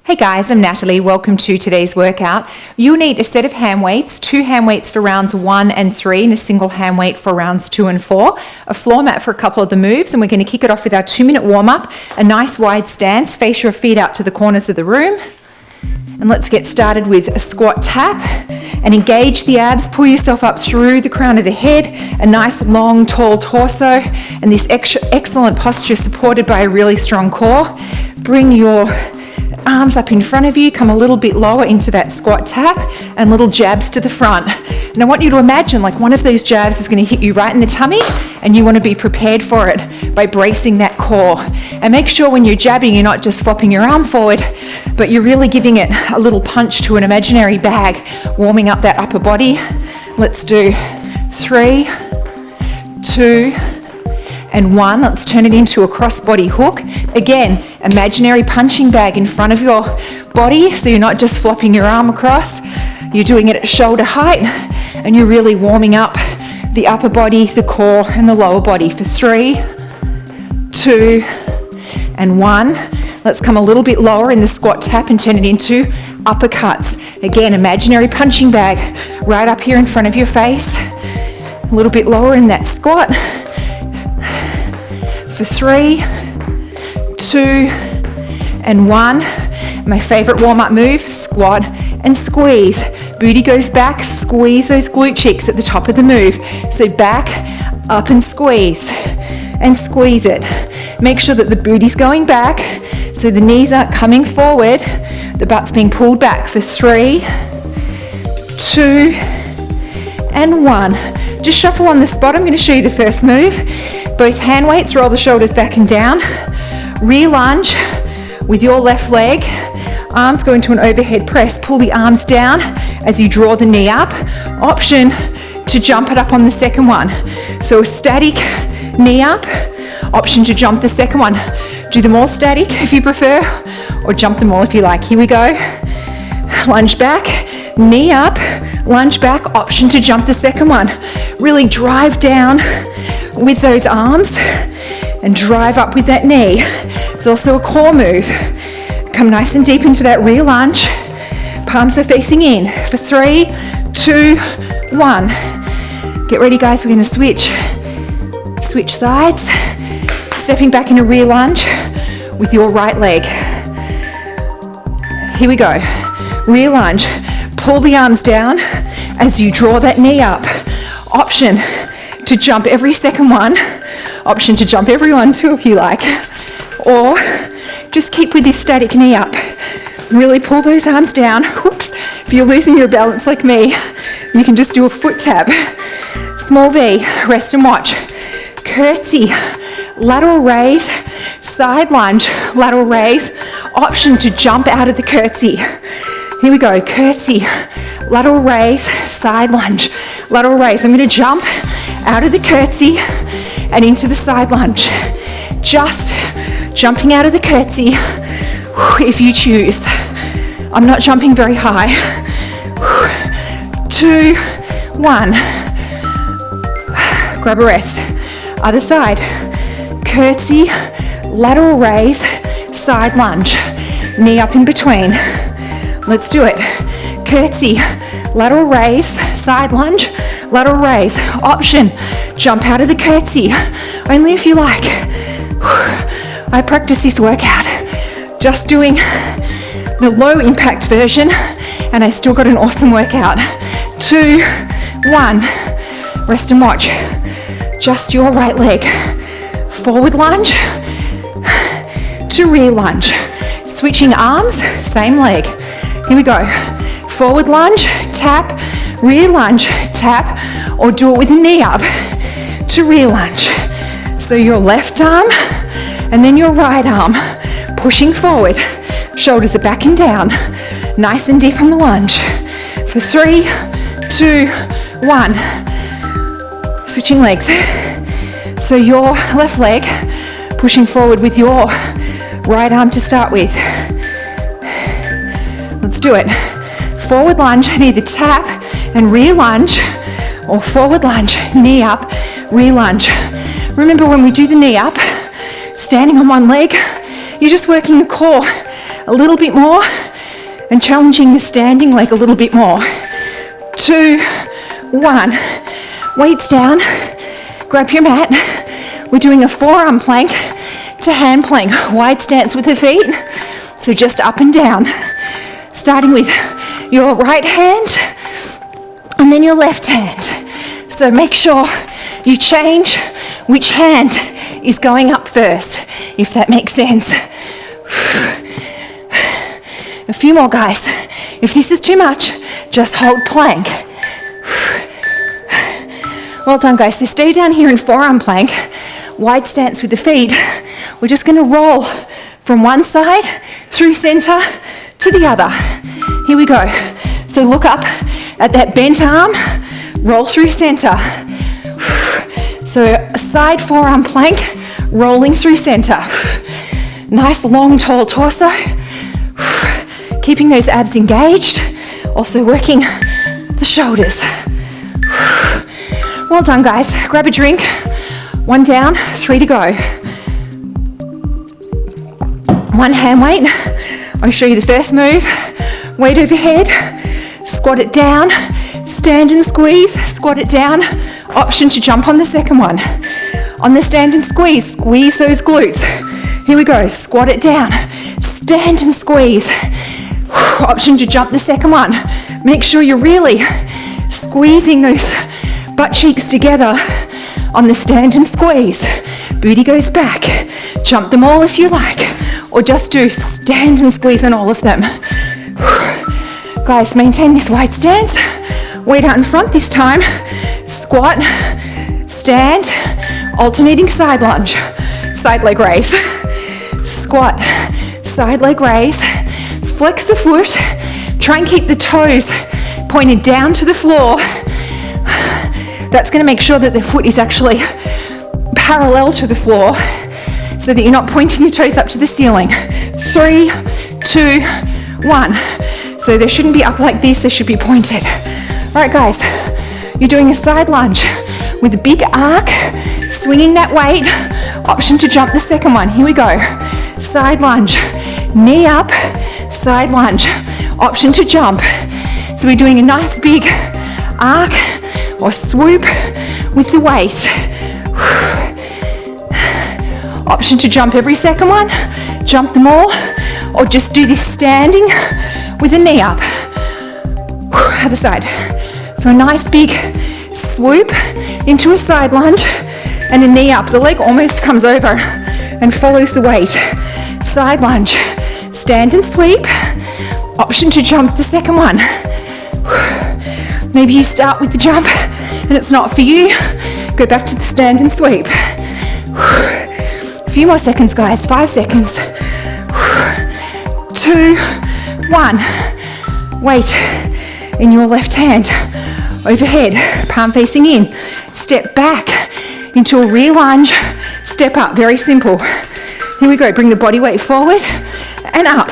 Hey guys, I'm Natalie. Welcome to today's workout. You'll need a set of hand weights, 2 hand weights for rounds 1 and 3 and a single hand weight for rounds 2 and 4, a floor mat for a couple of the moves, and we're going to kick it off with our 2-minute warm-up, a nice wide stance, face your feet out to the corners of the room. And let's get started with a squat tap and engage the abs, pull yourself up through the crown of the head, a nice long tall torso, and this excellent posture supported by a really strong core. Bring your arms up in front of you, come a little bit lower into that squat tap and little jabs to the front. And I want you to imagine like one of these jabs is going to hit you right in the tummy, and you want to be prepared for it by bracing that core. And make sure when you're jabbing, you're not just flopping your arm forward, but you're really giving it a little punch to an imaginary bag, warming up that upper body. Let's do 3, 2, and 1. Let's turn it into a crossbody hook. Again, imaginary punching bag in front of your body, so you're not just flopping your arm across. You're doing it at shoulder height, and you're really warming up the upper body, the core, and the lower body for 3, 2, and 1. Let's come a little bit lower in the squat tap and turn it into uppercuts. Again, imaginary punching bag right up here in front of your face. A little bit lower in that squat. For 3, 2, and 1. My favorite warm-up move, squat and squeeze. Booty goes back, squeeze those glute cheeks at the top of the move. So back, up and squeeze it. Make sure that the booty's going back, so the knees aren't coming forward, the butt's being pulled back for 3, 2, and 1. Just shuffle on the spot. I'm going to show you the first move. Both hand weights, roll the shoulders back and down. Rear lunge with your left leg. Arms go into an overhead press. Pull the arms down as you draw the knee up. Option to jump it up on the second one. So a static knee up. Option to jump the second one. Do them all static if you prefer, or jump them all if you like. Here we go. Lunge back, knee up, lunge back. Option to jump the second one. Really drive down with those arms and drive up with that knee. It's also a core move. Come nice and deep into that rear lunge. Palms are facing in for 3, 2, 1. Get ready, guys. We're going to switch sides. Stepping back in a rear lunge with your right leg. Here we go. Rear lunge. Pull the arms down as you draw that knee up. Option to jump every second one. Option to jump every one too if you like. Or just keep with this static knee up. Really pull those arms down. Whoops. If you're losing your balance like me, you can just do a foot tap. Small V, rest and watch. Curtsy, lateral raise, side lunge, lateral raise. Option to jump out of the curtsy. Here we go, curtsy, lateral raise, side lunge, lateral raise. I'm going to jump out of the curtsy and into the side lunge. Just jumping out of the curtsy if you choose. I'm not jumping very high. 2, 1. Grab a rest. Other side. Curtsy, lateral raise, side lunge. Knee up in between. Let's do it. Curtsy, lateral raise, side lunge, lateral raise. Option, jump out of the curtsy. Only if you like. I practice this workout just doing the low impact version, and I still got an awesome workout. 2, 1. Rest and watch. Just your right leg. Forward lunge to rear lunge. Switching arms, same leg. Here we go. Forward lunge, tap, rear lunge, tap, or do it with a knee up to rear lunge. So your left arm and then your right arm pushing forward. Shoulders are back and down. Nice and deep on the lunge. For 3, 2, 1. Switching legs. So your left leg pushing forward with your right arm to start with. Let's do it. Forward lunge and either tap and rear lunge, or forward lunge, knee up, rear lunge. Remember when we do the knee up, standing on one leg, you're just working the core a little bit more, and challenging the standing leg a little bit more. 2, 1. Weights down. Grab your mat. We're doing a forearm plank to hand plank. Wide stance with the feet. So just up and down. Starting with your right hand and then your left hand. So make sure you change which hand is going up first, if that makes sense. A few more, guys. If this is too much, just hold plank. Well done, guys. So stay down here in forearm plank, wide stance with the feet. We're just going to roll from one side through center to the other. Here we go. So look up at that bent arm, roll through center. So a side forearm plank, rolling through center. Nice long tall torso. Keeping those abs engaged. Also working the shoulders. Well done, guys. Grab a drink. 1 down, 3 to go. 1 hand weight. I'll show you the first move. Weight overhead. Squat it down. Stand and squeeze. Squat it down. Option to jump on the second one. On the stand and squeeze, squeeze those glutes. Here we go. Squat it down. Stand and squeeze. Option to jump the second one. Make sure you're really squeezing those butt cheeks together on the stand and squeeze. Booty goes back. Jump them all if you like, or just do stand and squeeze on all of them. Guys, maintain this wide stance. Weight out in front this time. Squat, stand, alternating side lunge, side leg raise. Squat, side leg raise. Flex the foot. Try and keep the toes pointed down to the floor. That's going to make sure that the foot is actually parallel to the floor so that you're not pointing your toes up to the ceiling. 3, 2, 1. So they shouldn't be up like this, they should be pointed. All right, guys, you're doing a side lunge with a big arc, swinging that weight. Option to jump the second one. Here we go. Side lunge, knee up, side lunge. Option to jump. So we're doing a nice big arc or swoop with the weight. Option to jump every second one, jump them all, or just do this standing with a knee up. Other side. So a nice big swoop into a side lunge and a knee up. The leg almost comes over and follows the weight. Side lunge, stand and sweep. Option to jump the second one. Maybe you start with the jump and it's not for you. Go back to the stand and sweep. A few more seconds, guys. 5 seconds. 2, 1. Weight in your left hand. Overhead, palm facing in. Step back into a rear lunge. Step up, very simple. Here we go. Bring the body weight forward and up.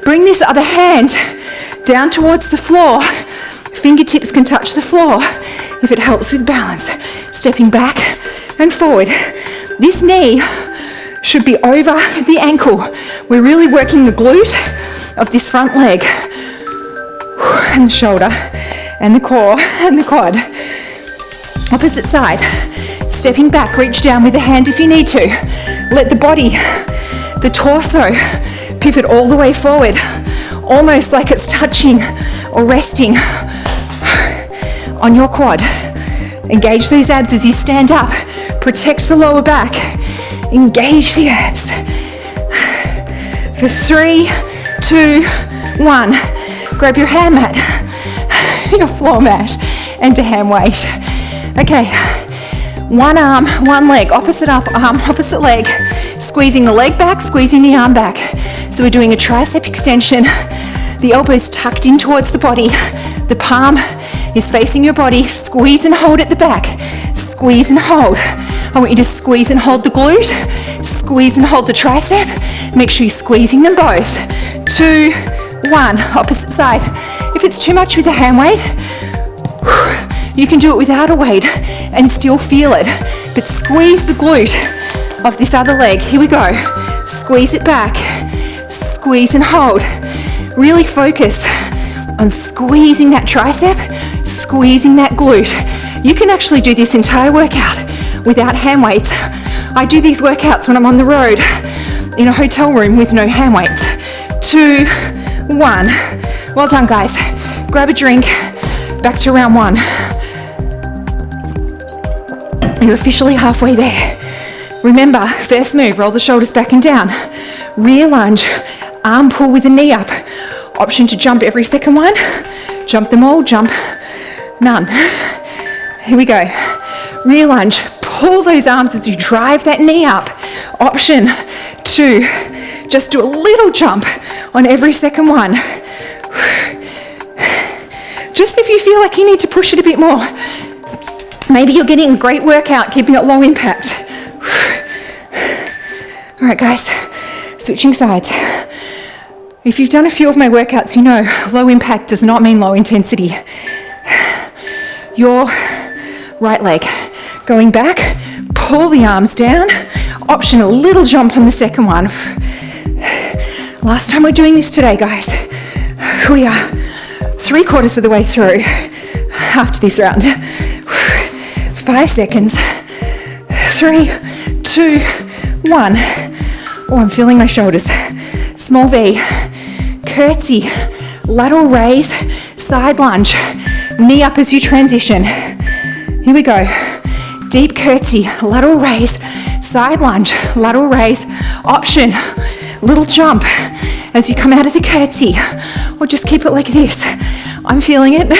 Bring this other hand down towards the floor. Fingertips can touch the floor if it helps with balance. Stepping back and forward. This knee should be over the ankle. We're really working the glute of this front leg and the shoulder and the core and the quad. Opposite side. Stepping back, reach down with the hand if you need to. Let the body, the torso, pivot all the way forward, almost like it's touching or resting on your quad. Engage those abs as you stand up. Protect the lower back. Engage the abs. For 3, 2, 1. Grab your hand mat, your floor mat, and a hand weight. Okay, one arm, one leg, opposite arm, opposite leg. Squeezing the leg back, squeezing the arm back. So we're doing a tricep extension. The elbow's tucked in towards the body. The palm is facing your body. Squeeze and hold at the back. Squeeze and hold. I want you to squeeze and hold the glute. Squeeze and hold the tricep. Make sure you're squeezing them both. 2, 1. Opposite side. If it's too much with a hand weight, you can do it without a weight and still feel it. But squeeze the glute of this other leg. Here we go. Squeeze it back. squeeze and hold. Really focus on squeezing that tricep, squeezing that glute. You can actually do this entire workout without hand weights. I do these workouts when I'm on the road in a hotel room with no hand weights. 2, 1. Well done, guys. Grab a drink. Back to round 1. You're officially halfway there. Remember, first move, roll the shoulders back and down. Rear lunge, arm pull with the knee up. Option to jump every second one. Jump them all, jump none. Here we go. Rear lunge, pull those arms as you drive that knee up. Option to just do a little jump on every second one. Just if you feel like you need to push it a bit more. Maybe you're getting a great workout, keeping it low impact. All right, guys, switching sides. If you've done a few of my workouts, you know low impact does not mean low intensity. Your right leg going back, pull the arms down, option a little jump on the second one. Last time we're doing this today, guys. We are 3/4 of the way through after this round. 5 seconds. 3, 2, 1. Oh, I'm feeling my shoulders. Small V. Curtsy. Lateral raise. Side lunge. Knee up as you transition. Here we go. Deep curtsy. Lateral raise. Side lunge. Lateral raise. Option. Little jump as you come out of the curtsy. Or just keep it like this. I'm feeling it.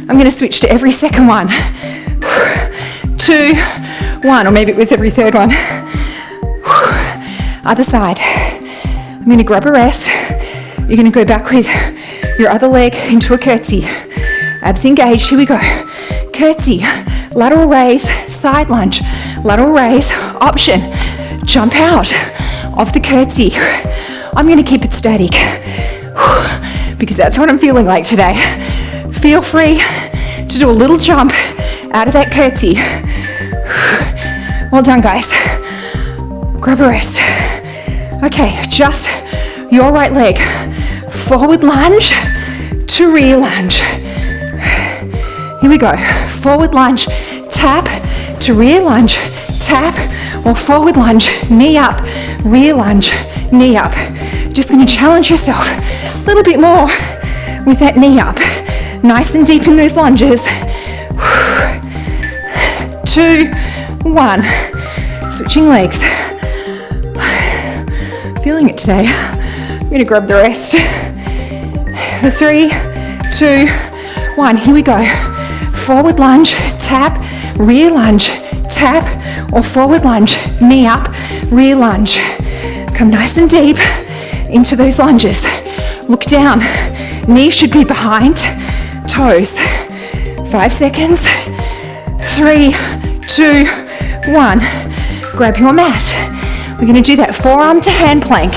I'm going to switch to every second one. 2, 1, or maybe it was every third one. Other side. I'm going to grab a rest. You're going to go back with your other leg into a curtsy. Abs engaged. Here we go. Curtsy, lateral raise, side lunge, lateral raise, option. Jump out of the curtsy. I'm going to keep it static because that's what I'm feeling like today. Feel free to do a little jump out of that curtsy. Well done, guys. Grab a rest. Okay, just your right leg. Forward lunge to rear lunge. Here we go. Forward lunge, tap to rear lunge, tap, or forward lunge, knee up, rear lunge, knee up. Just going to challenge yourself a little bit more with that knee up. Nice and deep in those lunges. 2, 1. Switching legs. Feeling it today. I'm going to grab the rest. 3, 2, 1. Here we go. Forward lunge, tap, rear lunge, tap, or forward lunge, knee up, rear lunge. Come nice and deep into those lunges. Look down. Knee should be behind toes. 5 seconds. 3, 2, 1. Grab your mat. We're going to do that forearm to hand plank.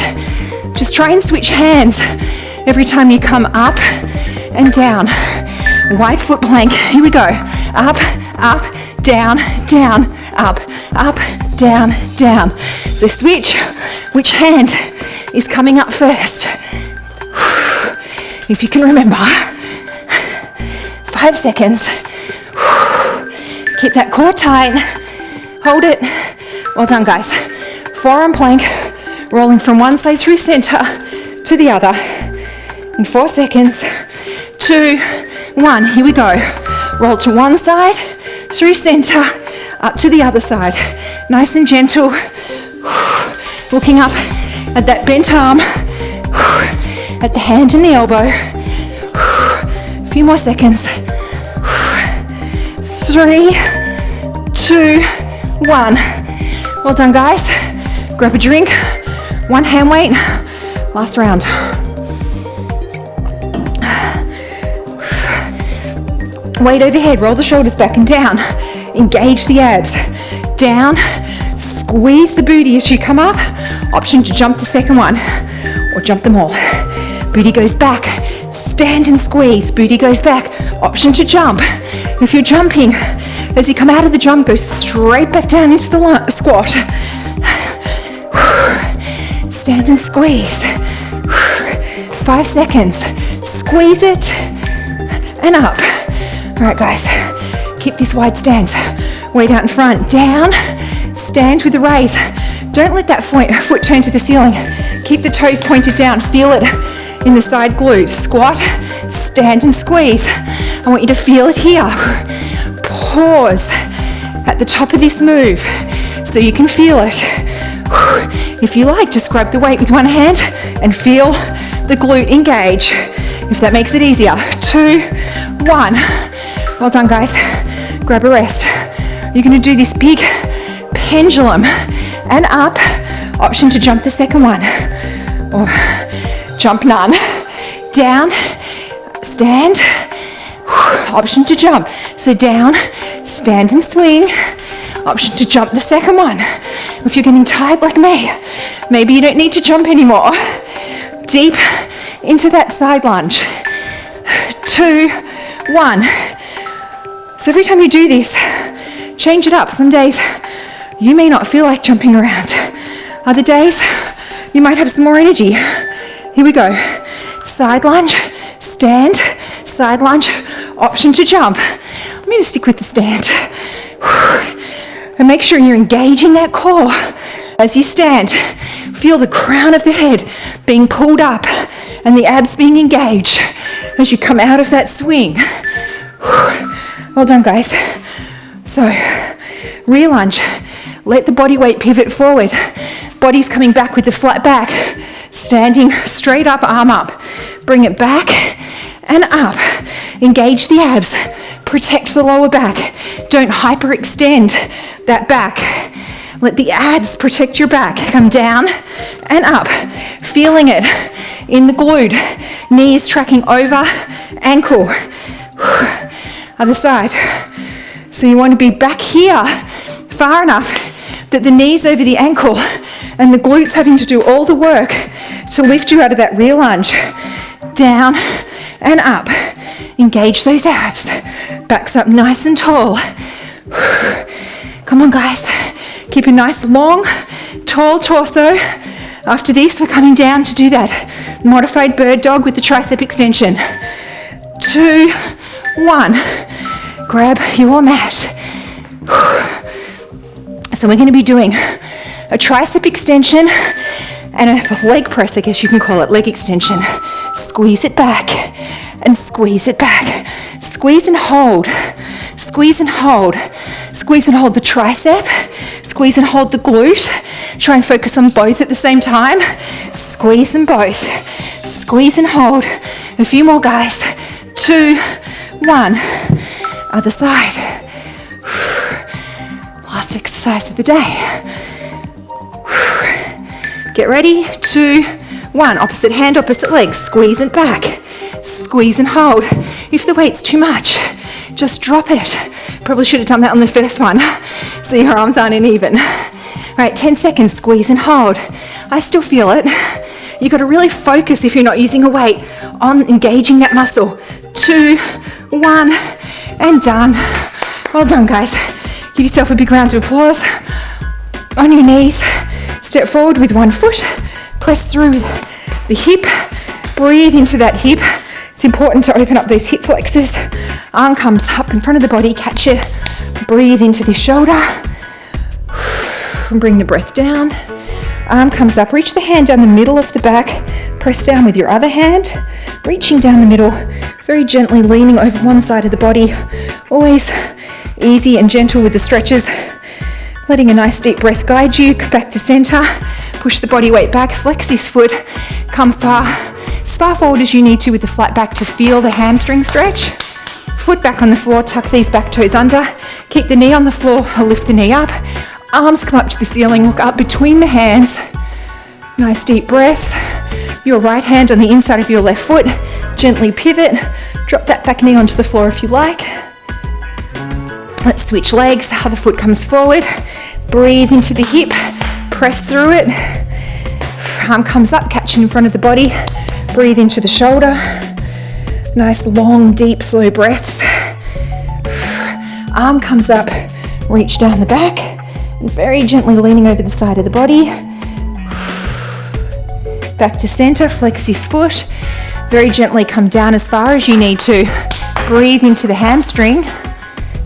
Just try and switch hands every time you come up and down. Wide foot plank. Here we go. Up, up, down, down, up, down, down. So switch which hand is coming up first. If you can remember. 5 seconds. Keep that core tight. Hold it. Well done, guys. Forearm plank. Rolling from one side through center to the other. In 4 seconds. 2, 1. Here we go. Roll to one side, through center, up to the other side. Nice and gentle. Looking up at that bent arm, at the hand and the elbow. A few more seconds. 3, 2, 1. Well done, guys. Grab a drink. One hand weight. Last round. Weight overhead. Roll the shoulders back and down. Engage the abs. Down. Squeeze the booty as you come up. Option to jump the second one or jump them all. Booty goes back. Stand and squeeze. Booty goes back. Option to jump. If you're jumping, as you come out of the jump, go straight back down into the squat. stand and squeeze. 5 seconds. Squeeze it and up. All right, guys, keep this wide stance. Weight out in front, down, stand with the raise. Don't let that foot turn to the ceiling. Keep the toes pointed down, feel it in the side glute. Squat, stand and squeeze. I want you to feel it here. Pause at the top of this move so you can feel it. If you like, just grab the weight with one hand and feel the glute engage, if that makes it easier. 2, 1. Well done, guys. Grab a rest. You're going to do this big pendulum and up. Option to jump the second one or jump none. Down, stand, option to jump. So down, stand and swing. Option to jump the second one. If you're getting tired like me, maybe you don't need to jump anymore. Deep into that side lunge. 2, 1. So every time you do this, change it up. Some days you may not feel like jumping around. Other days you might have some more energy. Here we go. Side lunge, stand, side lunge, option to jump. I'm going to stick with the stand. And make sure you're engaging that core. As you stand, feel the crown of the head being pulled up and the abs being engaged as you come out of that swing. Well done, guys. So, rear lunge. Let the body weight pivot forward. Body's coming back with the flat back. Standing straight up, arm up. Bring it back and up. Engage the abs. Protect the lower back. Don't hyperextend that back. Let the abs protect your back. Come down and up. Feeling it in the glute. Knees tracking over ankle. Other side. So you want to be back here far enough that the knees over the ankle and the glutes having to do all the work to lift you out of that rear lunge. Down and up. Engage those abs. Backs up nice and tall. Come on, guys. Keep a nice long, tall torso. After this, we're coming down to do that modified bird dog with the tricep extension. 2, 1. Grab your mat. So we're going to be doing a tricep extension and a leg press, I guess you can call it, leg extension. Squeeze it back and squeeze it back. Squeeze and hold. Squeeze and hold. Squeeze and hold the tricep. Squeeze and hold the glute. Try and focus on both at the same time. Squeeze them both. Squeeze and hold. A few more, guys. 2, 1. Other side. Last exercise of the day. Get ready. 2, 1. Opposite hand, opposite leg. Squeeze it back. Squeeze and hold. If the weight's too much, just drop it. Probably should have done that on the first one, so your arms aren't uneven. All right, 10 seconds, squeeze and hold. I still feel it. You've got to really focus if you're not using a weight on engaging that muscle. 2, 1, and done. Well done, guys. Give yourself a big round of applause. On your knees, step forward with one foot, press through the hip, breathe into that hip. It's important to open up those hip flexors. Arm comes up in front of the body, catch it, breathe into the shoulder, and bring the breath down. Arm comes up, reach the hand down the middle of the back, press down with your other hand, reaching down the middle, very gently leaning over one side of the body, always easy and gentle with the stretches, letting a nice deep breath guide you back to center. Push the body weight back, flex this foot, come far, as far forward as you need to with the flat back to feel the hamstring stretch. Foot back on the floor, tuck these back toes under, keep the knee on the floor or lift the knee up. Arms come up to the ceiling, look up between the hands. Nice deep breaths. Your right hand on the inside of your left foot, gently pivot. Drop that back knee onto the floor if you like. Let's switch legs, other foot comes forward. Breathe into the hip, press through it. Arm comes up, catching in front of the body. Breathe into the shoulder. Nice long, deep, slow breaths. Arm comes up, reach down the back, and very gently leaning over the side of the body. back to center, flex this foot. Very gently come down as far as you need to. Breathe into the hamstring.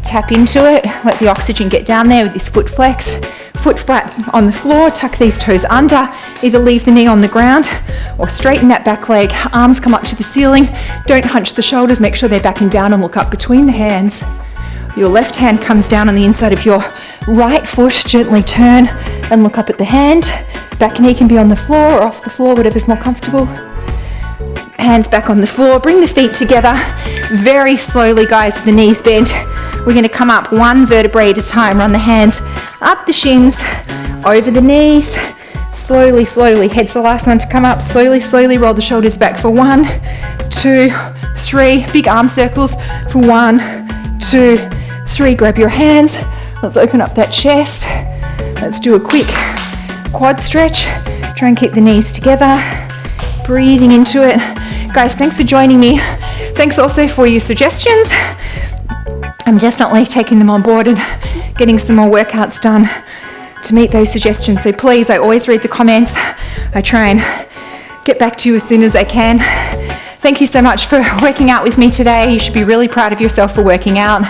Tap into it. Let the oxygen get down there with this foot flexed. Foot flat on the floor. Tuck these toes under. Either leave the knee on the ground or straighten that back leg. Arms come up to the ceiling. Don't hunch the shoulders. Make sure they're backing down and look up between the hands. Your left hand comes down on the inside of your right foot. Gently turn and look up at the hand. Back knee can be on the floor or off the floor, whatever's more comfortable. Hands back on the floor. Bring the feet together. Very slowly, guys, with the knees bent. We're going to come up one vertebrae at a time. Run the hands up the shins, over the knees. Slowly, slowly. Head's the last one to come up. Slowly, slowly roll the shoulders back for 1, 2, 3. Big arm circles for 1, 2, 3. Grab your hands. Let's open up that chest. Let's do a quick quad stretch. Try and keep the knees together. Breathing into it. Guys, thanks for joining me. Thanks also for your suggestions. I'm definitely taking them on board and getting some more workouts done to meet those suggestions. So please, I always read the comments. I try and get back to you as soon as I can. Thank you so much for working out with me today. You should be really proud of yourself for working out.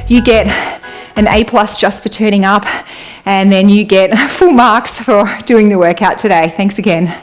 You get an A+ just for turning up, and then you get full marks for doing the workout today. Thanks again.